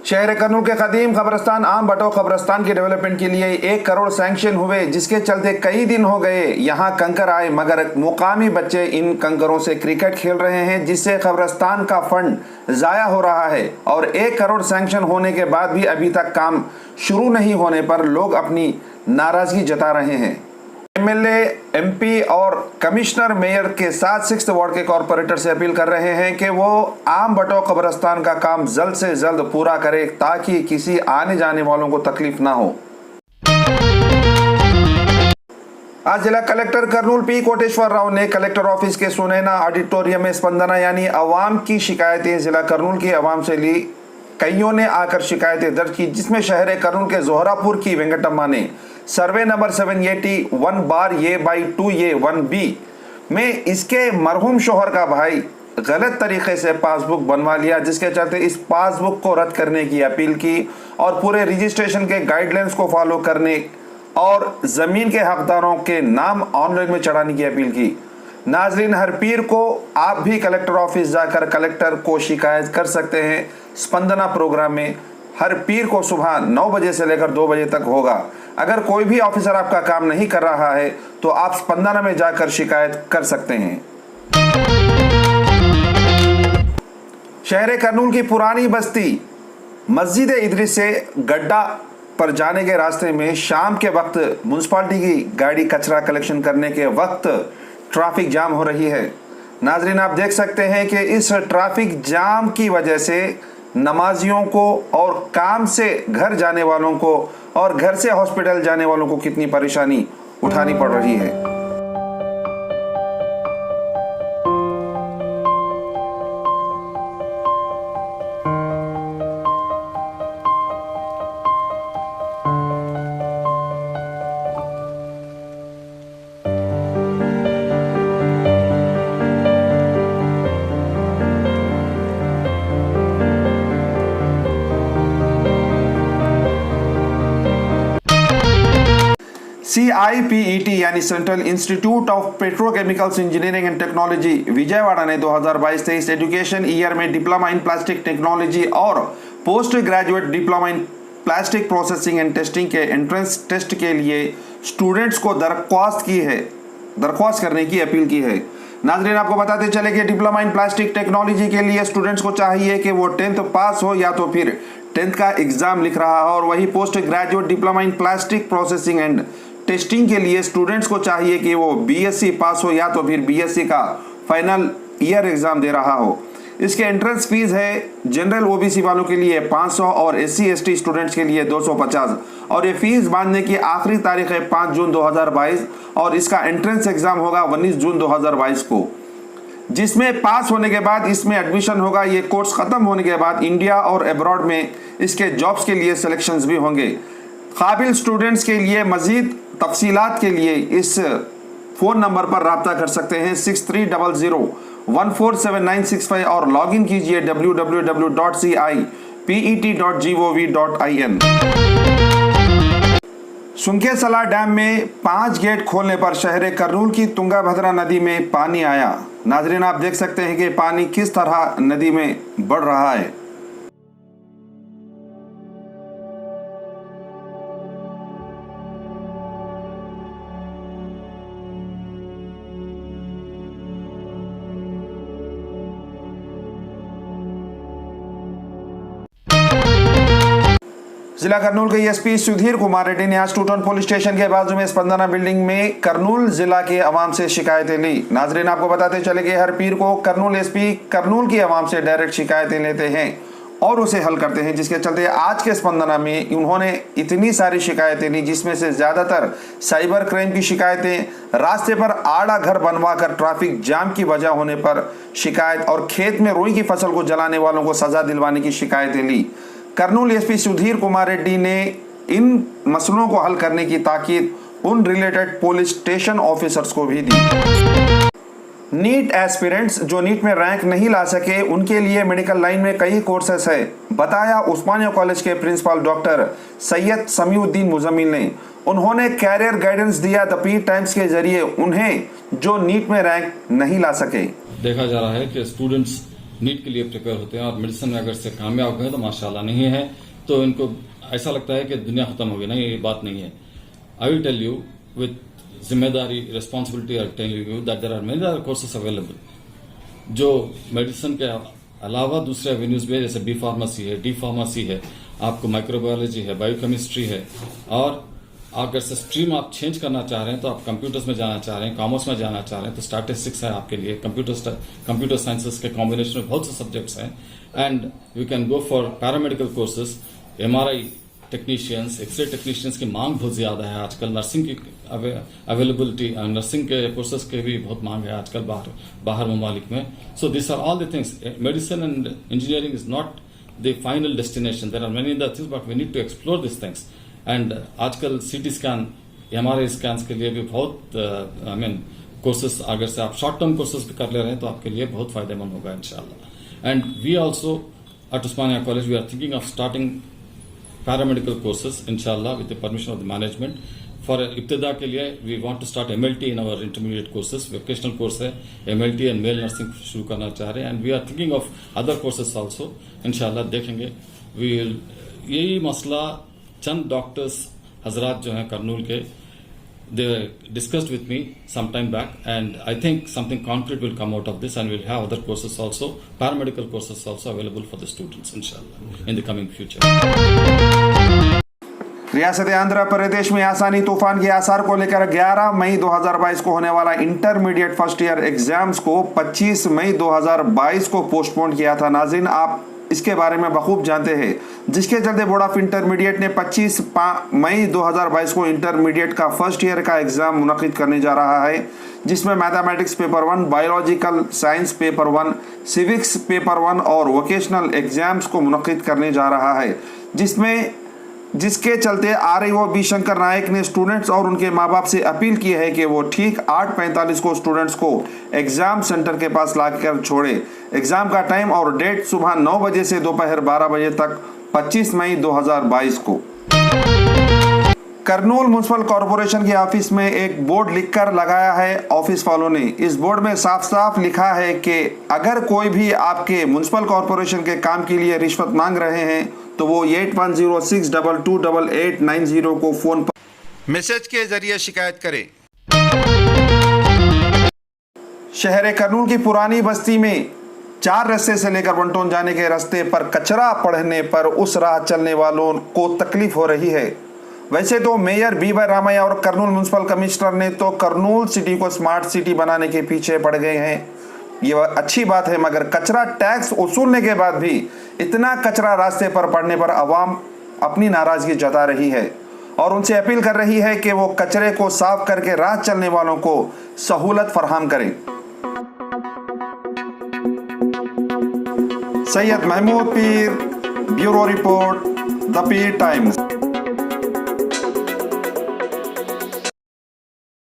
शहर कर्नूल के कदीम कब्रस्तान आम बटो कब्रस्तान के डेवलपमेंट के लिए 1 करोड़ सैंक्शन हुए, जिसके चलते कई दिन हो गए यहां कंकर आए, मगर मुकामी बच्चे इन कंकरों से क्रिकेट खेल रहे हैं, जिससे कब्रस्तान का फंड जाया हो रहा है। और 1 करोड़ सैंक्शन होने के बाद भी अभी तक काम शुरू नहीं होने पर लोग अपनी नाराजगी जता रहे हैं। एमएलए, एमपी और कमिश्नर मेयर के साथ 6th वार्ड के कॉरपोरेटर से अपील कर रहे हैं कि वो आम बटो कब्रस्तान का काम जल्द से जल्द पूरा करे, ताकि किसी आने जाने वालों को तकलीफ ना हो। आज जिला कलेक्टर कर्नूल पी कोटेश्वर राव ने कलेक्टर ऑफिस के सुनैना ऑडिटोरियम में स्पंदना यानी अवाम की शिकायतें जिला कर्नूल की अवाम से ली। कईयों ने आकर शिकायतें दर्ज की, जिसमें शहर कर्नूल के जोहरापुर की वेंकटम्मा ने सर्वे नंबर 781/A/2A1B में इसके मरहूम शोहर का भाई गलत तरीके से पासबुक बनवा लिया, जिसके चलते इस पासबुक को रद्द करने की अपील की और पूरे रजिस्ट्रेशन के गाइडलाइंस को फॉलो करने और जमीन के हकदारों के नाम ऑनलाइन में चढ़ाने की अपील की। नाजरीन, हर पीर को आप भी कलेक्टर ऑफिस जाकर कलेक्टर को शिकायत कर सकते हैं। स्पंदना प्रोग्राम में हर पीर को सुबह 9 बजे से लेकर 2 बजे तक होगा। अगर कोई भी ऑफिसर आपका काम नहीं कर रहा है तो आप स्पंदना में जाकर शिकायत कर सकते हैं। शहर कर्नूल की पुरानी बस्ती मस्जिद इदरीस से गड्ढा पर जाने के रास्ते में शाम के वक्त म्युनिसिपालिटी की गाड़ी कचरा कलेक्शन करने के वक्त ट्रैफिक जाम हो रही है। नाजरीन, आप देख सकते हैं कि इस ट्रैफिक जाम की वजह से नमाजियों को और काम से घर जाने वालों को और घर से हॉस्पिटल जाने वालों को कितनी परेशानी उठानी पड़ रही है। CIPET यानी central institute of petrochemicals engineering and technology Vijayawada ने 2022-23 एजुकेशन ईयर में डिप्लोमा इन प्लास्टिक टेक्नोलॉजी और post graduate diploma in plastic processing and testing के एंट्रेंस टेस्ट के लिए स्टूडेंट्स को दरख्वास्त करने की अपील की है। नाजरीन, आपको बताते चले कि डिप्लोमा इन प्लास्टिक टेक्नोलॉजी के लिए स्टूडेंट्स को चाहिए कि वो 10th पास हो या तो फिर 10th का एग्जाम लिख रहा हो, और वही post graduate diploma in plastic processing and testing के लिए स्टूडेंट्स को चाहिए कि वो BSc पास हो या तो फिर BSc का फाइनल ईयर एग्जाम दे रहा हो। इसके एंट्रेंस फीस है जनरल OBC वालों के लिए 500 और SC ST स्टूडेंट्स के लिए 250, और ये फीस बांधने की आखिरी तारीख है 5 जून 2022 और इसका एंट्रेंस एग्जाम होगा 19 जून 2022 को, जिसमें पास होने के बाद इसमें एडमिशन होगा। ये कोर्स खत्म होने के बाद इंडिया और अब्रॉड में इसके जॉब्स के लिए सिलेक्शंस भी होंगे। काबिल स्टूडेंट्स के लिए मजीद तफसीलात के लिए इस फोन नंबर पर राब्ता कर सकते हैं 6300147965 और लॉगिन कीजिए www.cipet.gov.in। सुंकेसला डैम में 5 गेट खोलने पर शहर कर्नूल की तुंगाभद्रा नदी में पानी आया। नाजरीन, आप देख सकते हैं कि पानी किस तरह नदी में बढ़ रहा है। जिला कर्नूल के एसपी सुधीर कुमार रेड्डी ने आज टूटन पुलिस स्टेशन के बाजू में स्पंदना बिल्डिंग में कर्नूल जिला के अवाम से शिकायतें ली। नाजरीन, आपको बताते चले कि हर पीर को कर्नूल एसपी कर्नूल की अवाम से डायरेक्ट शिकायतें लेते हैं और उसे हल करते हैं, जिसके चलते आज के स्पंदना में उन्होंने इतनी सारी शिकायतें ली, जिसमें से ज्यादातर साइबर क्राइम की शिकायतें, रास्ते पर आड़ा घर बनवाकर ट्रैफिक जाम की वजह होने पर शिकायत और खेत में रुई की फसल को जलाने वालों को सजा दिलवाने की शिकायतें ली। कर्नूल एसपी सुधीर कुमार रेड्डी ने इन मसलों को हल करने की ताकीद उन रिलेटेड पुलिस स्टेशन ऑफिसर्स को भी दी। नीट एस्पिरेंट्स जो नीट में रैंक नहीं ला सके, उनके लिए मेडिकल लाइन में कई कोर्सेस है, बताया उस्मानिया कॉलेज के प्रिंसिपल डॉक्टर सैयद समीउद्दीन मुजम्मिल ने। उन्होंने कैरियर गाइडेंस दिया द पी टाइम्स के जरिए उन्हें जो नीट में रैंक नहीं ला सके। देखा जा रहा है कि स्टूडेंट्स नीट के लिए प्रिपेयर होते हैं और मेडिसिन में अगर से कामयाब गए तो माशाल्लाह, नहीं है तो इनको ऐसा लगता है कि दुनिया खत्म हो गई। नहीं, ये बात नहीं है। I will tell you with जिम्मेदारी, responsibility, I tell you that there are many other courses available जो मेडिसिन के अलावा दूसरे एवेन्यूज में, जैसे बी फार्मेसी है, डी फार्मेसी है, आपको माइक्रोबायोलॉजी है, बायोकेमिस्ट्री है, और अगर से स्ट्रीम आप चेंज करना चाह रहे हैं तो आप कंप्यूटर्स में जाना चाह रहे हैं, कॉमर्स में जाना चाह रहे हैं तो स्टैटिस्टिक्स है आपके लिए, कंप्यूटर साइंसेस के कॉम्बिनेशन में बहुत से सब्जेक्ट्स हैं। And you can go for paramedical courses, MRI technicians, x-ray technicians की मांग बहुत ज्यादा है आजकल। नर्सिंग की अवेलेबिलिटी, नर्सिंग के कोर्सेज के भी बहुत मांग है आजकल बाहर ममालिक में। So this are all the things. Medicine and engineering is not the final destination, there are many other things but we need to explore this things. And आजकल सीटी स्कैन, एमआरआई स्कैन्स के लिए भी बहुत courses अगर से आप short term courses भी कर ले रहे हैं तो आपके लिए बहुत फायदेमंद होगा इंशाल्लाह। And we also at Osmania college we are thinking of starting paramedical courses इंशाल्लाह with the permission of the management. For इब्तिदा के लिए we want to start MLT in our intermediate courses, vocational course है एमएलटी एंड मेल नर्सिंग शुरू करना चाह रहे हैं। And we are thinking of other courses also इंशाल्लाह, देखेंगे। यही मसला चंद डॉक्टर्स हजरात जो हैं करनूल के, they discussed with me some time back, and I think something concrete will come out of this, and we'll have other courses also, paramedical courses also available for the students inshallah in the coming future. रियासत आंध्र प्रदेश में आसानी तूफान के आसार को लेकर 11 मई 2022 को होने वाला इंटरमीडिएट फर्स्ट ईयर एग्जाम्स को 25 मई 2022 को पोस्टपोन किया था। नाज़रीन, आप इसके बारे में बखूब जानते हैं, जिसके चलते बोर्ड ऑफ इंटरमीडिएट ने 25 मई 2022 को इंटरमीडिएट का फर्स्ट ईयर का एग्जाम मुनक्किद करने जा रहा है, जिसमें mathematics paper 1, biological science paper 1, civics paper 1 और वोकेशनल एग्जाम्स को मुनक्किद करने जा रहा है, जिसके चलते आरईओ बी शंकर नायक ने स्टूडेंट्स और उनके माँ बाप से अपील की है कि वो ठीक 8:45 को स्टूडेंट्स को एग्जाम सेंटर के पास लाकर छोड़े। एग्जाम का टाइम और डेट सुबह 9 बजे से दोपहर 12 बजे तक 25 मई 2022 को। करनूल म्युनिसिपल कॉरपोरेशन के ऑफिस में एक बोर्ड लिखकर लगाया है ऑफिस वालों ने। इस बोर्ड में साफ साफ लिखा है कि अगर कोई भी आपके म्युनिसिपल कॉरपोरेशन के काम के लिए रिश्वत मांग रहे हैं तो वो 8106228890 को फोन पर मैसेज के जरिए शिकायत करें। शहर करनूल की पुरानी बस्ती में 4 रास्ते से लेकर वनटोन जाने के रास्ते पर कचरा पड़ने पर उस राह चलने वालों को तकलीफ हो रही है। वैसे तो मेयर बी.वाई. रामैया और करनूल म्युनिसिपल कमिश्नर ने तो करनूल सिटी को स्मार्ट सिटी बनाने के पीछे पड़ गए हैं, ये अच्छी बात है, मगर कचरा टैक्स वसूलने के बाद भी इतना कचरा रास्ते पर पड़ने पर आवाम अपनी नाराजगी जता रही है और उनसे अपील कर रही है कि वो कचरे को साफ करके राह चलने वालों को सहूलत फराहम करें। सैयद महमूद पीर, bureau report, the Pir times.